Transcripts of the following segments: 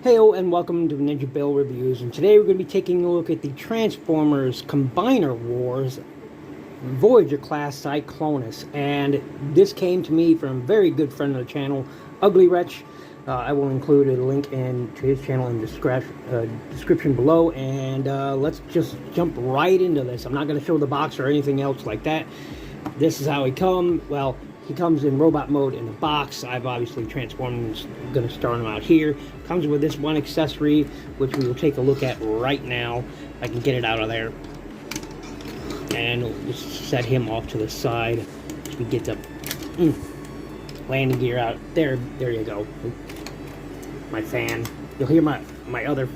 Heyo and welcome to NinjaBill Reviews, and today we're going to be taking a look at the Transformers Combiner Wars Voyager class Cyclonus, and this came to me from a very good friend of the channel, UglyWretch. I will include a link to his channel in the description below, and let's just jump right into this. I'm not going to show the box or anything else like that. This is how he comes. Well, he comes in robot mode in the box. I've obviously transformed him. Going to start him out here. Comes with this one accessory, which we will take a look at right now. I can get it out of there. And we'll just set him off to the side as we get the landing gear out. There you go. My fan. You'll hear my other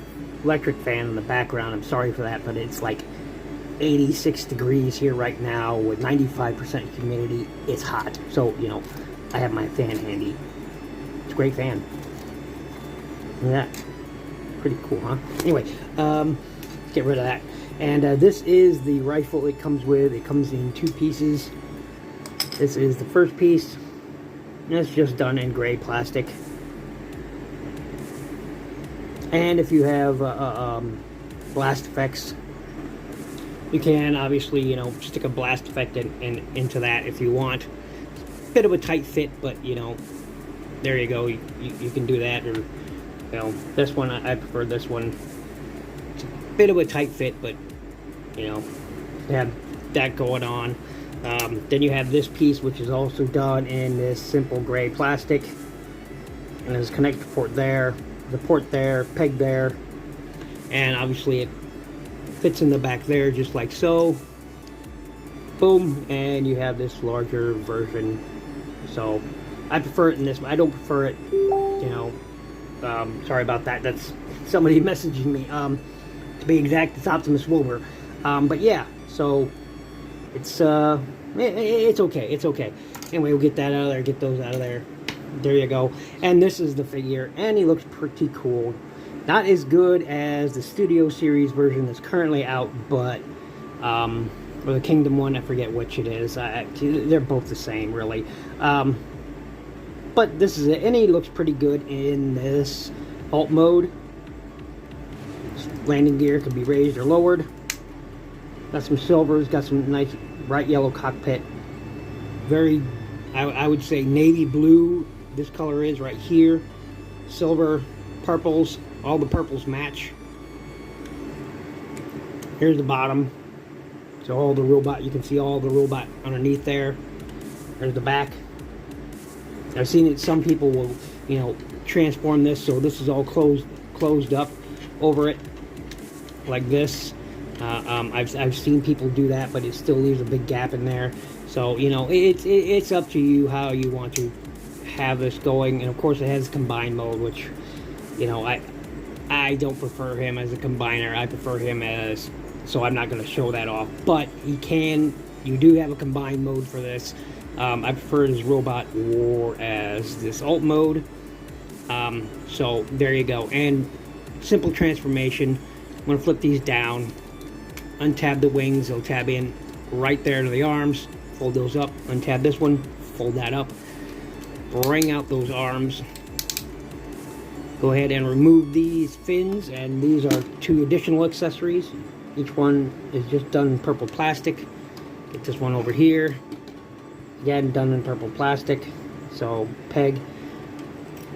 electric fan in the background. I'm sorry for that, but it's like 86 degrees here right now with 95% humidity. It's hot, so you know I have my fan handy. It's a great fan. Look at that. Pretty cool, huh? Anyway, get rid of that. And this is the rifle it comes with. It comes in two pieces. This is the first piece. And it's just done in gray plastic. And if you have blast effects, you can obviously, you know, stick a blast effect into that if you want. Bit of a tight fit, but you know, there you go. You can do that, or you know, this one I prefer this one. It's a bit of a tight fit, but you know, you have that going on. Then you have this piece, which is also done in this simple gray plastic, and there's a connector port there, the port there, peg there, and obviously it fits in the back there just like so. Boom, and you have this larger version. So I prefer it in this one. I don't prefer it, you know, sorry about that. That's somebody messaging me. To be exact, it's Optimus Wilbur. But yeah, so it's okay. It's okay. Anyway, we'll get that out of there. Get those out of there. There you go. And this is the figure, and he looks pretty cool. Not as good as the Studio Series version that's currently out, but or the Kingdom one, I forget which it is. They're both the same, really. But this is it, and he looks pretty good in this alt mode. Landing gear can be raised or lowered. Got some silvers, got some nice bright yellow cockpit. Very, I would say navy blue. This color is right here. Silver, purples. All the purples match. Here's the bottom. So all the robot, you can see all the robot underneath there. There's the back. I've seen it, some people will, you know, transform this so this is all closed up over it like this. I've seen people do that, but it still leaves a big gap in there. So, you know, it's up to you how you want to have this going. And of course it has combined mode, which, you know, I don't prefer him as a combiner. I prefer him as, so I'm not going to show that off. But you do have a combined mode for this. I prefer his robot war as this alt mode. So there you go. And simple transformation. I'm going to flip these down, untab the wings, they'll tab in right there to the arms, fold those up, untab this one, fold that up, bring out those arms. Go ahead and remove these fins, and these are two additional accessories. Each one is just done in purple plastic. Get this one over here. Again, done in purple plastic. So peg,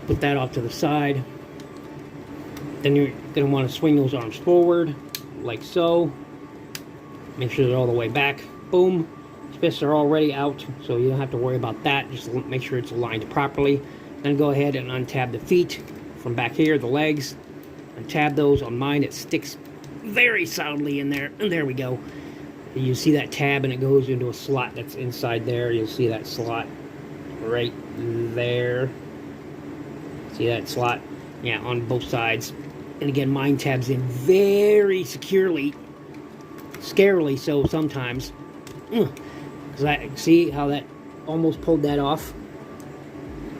put that off to the side. Then you're going to want to swing those arms forward, like so. Make sure they're all the way back. Boom. Fists are already out, so you don't have to worry about that. Just make sure it's aligned properly. Then go ahead and untab the feet from back here, the legs. Untab those. On mine, it sticks very solidly in there. And there we go. You see that tab, and it goes into a slot that's inside there. You'll see that slot right there. See that slot? Yeah, on both sides. And again, mine tabs in very securely. Scarily so sometimes. Because I see how that almost pulled that off.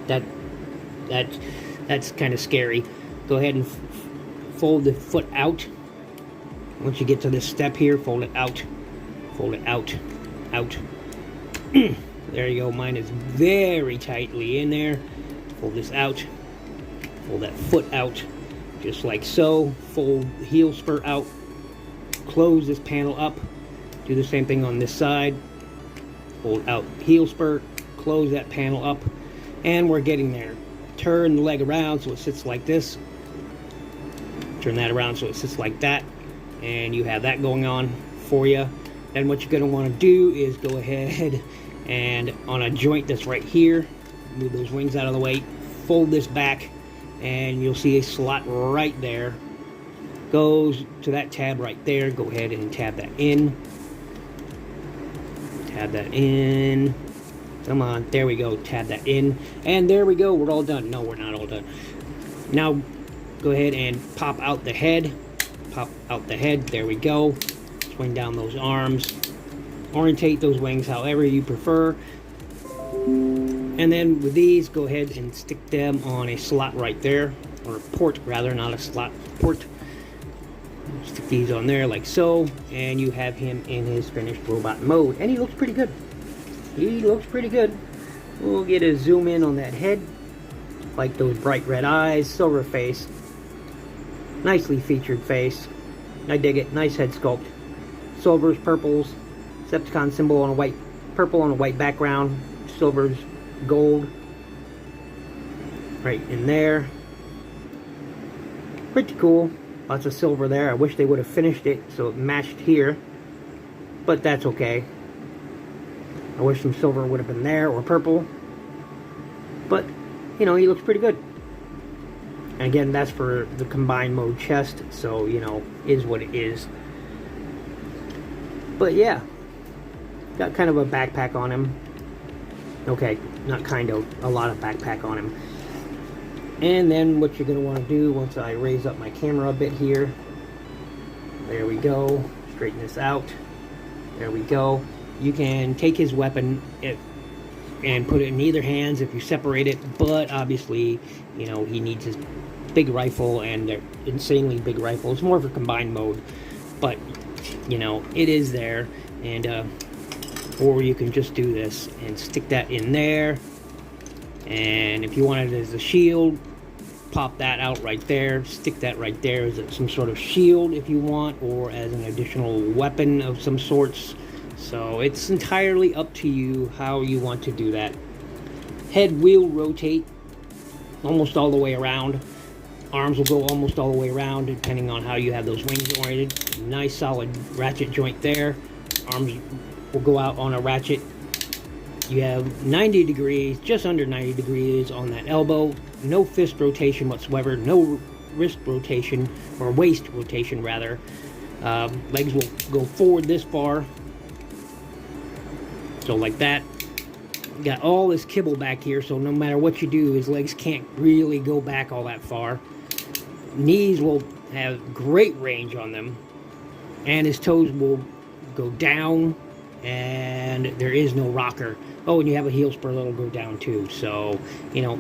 That's kind of scary. Go ahead and fold the foot out. Once you get to this step here, fold it out. Fold it out. Out. There you go. Mine is very tightly in there. Fold this out. Pull that foot out. just like so. Fold heel spur out, close this panel up, do the same thing on this side, fold out heel spur, close that panel up, and we're getting there. Turn the leg around so it sits like this, turn that around so it sits like that, and you have that going on for you. Then what you're going to want to do is go ahead and on a joint that's right here, move those wings out of the way, fold this back, and you'll see a slot right there. Goes to that tab right there. Go ahead and tab that in. Tab that in. Come on, there we go. Tab that in. And there we go. We're all done. No, we're not all done. Now, go ahead and pop out the head. Pop out the head. There we go. Swing down those arms. Orientate those wings however you prefer. And then with these, go ahead and stick them on a slot right there. Or a port, rather, not a slot, port. Stick these on there like so, and you have him in his finished robot mode, and he looks pretty good. He looks pretty good. We'll get a zoom in on that head, like those bright red eyes, silver face, nicely featured face. I dig it. Nice head sculpt. Silvers, purples, Decepticon symbol on a white, purple on a white background, silvers, gold, right in there. Pretty cool. Lots of silver there. I wish they would have finished it so it matched here, but that's okay. I wish some silver would have been there, or purple, but you know, he looks pretty good. And again, that's for the combined mode chest, so you know, is what it is. But yeah, got kind of a backpack on him. Okay, not kind of, a lot of backpack on him. And then what you're going to want to do, once I raise up my camera a bit here, there we go, straighten this out, there we go. You can take his weapon and put it in either hands if you separate it, but obviously, you know, he needs his big rifle, and they're insanely big rifle. It's more for combined mode, but, you know, it is there, and, or you can just do this and stick that in there. And if you want it as a shield, pop that out right there, stick that right there as some sort of shield if you want, or as an additional weapon of some sorts. So it's entirely up to you how you want to do that. Head will rotate almost all the way around. Arms will go almost all the way around depending on how you have those wings oriented. Nice solid ratchet joint there. Arms will go out on a ratchet. You have 90 degrees, just under 90 degrees on that elbow. No fist rotation whatsoever. No wrist rotation, or waist rotation rather. Legs will go forward this far. So like that. Got all this kibble back here, so no matter what you do, his legs can't really go back all that far. Knees will have great range on them. And his toes will go down. And there is no rocker. Oh, and you have a heel spur that'll go down too. So, you know,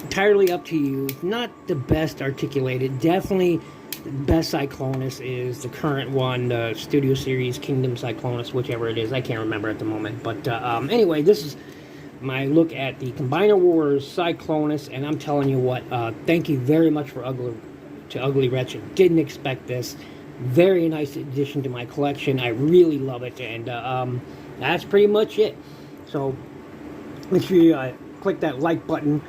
entirely up to you. Not the best articulated. Definitely the best Cyclonus is the current one, the Studio Series Kingdom Cyclonus, whichever it is. I can't remember at the moment. But anyway, this is my look at the Combiner Wars Cyclonus. And I'm telling you what, thank you very much to UglyWretch. I didn't expect this. Very nice addition to my collection. I really love it, and that's pretty much it. So make sure you click that like button,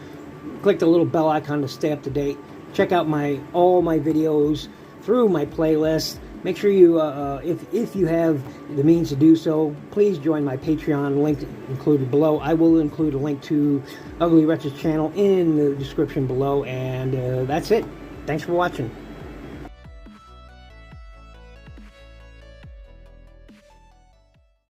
click the little bell icon to stay up to date. Check out all my videos through my playlist. Make sure you, if you have the means to do so, please join my Patreon, link included below. I will include a link to UglyWretch's channel in the description below, and that's it. Thanks for watching.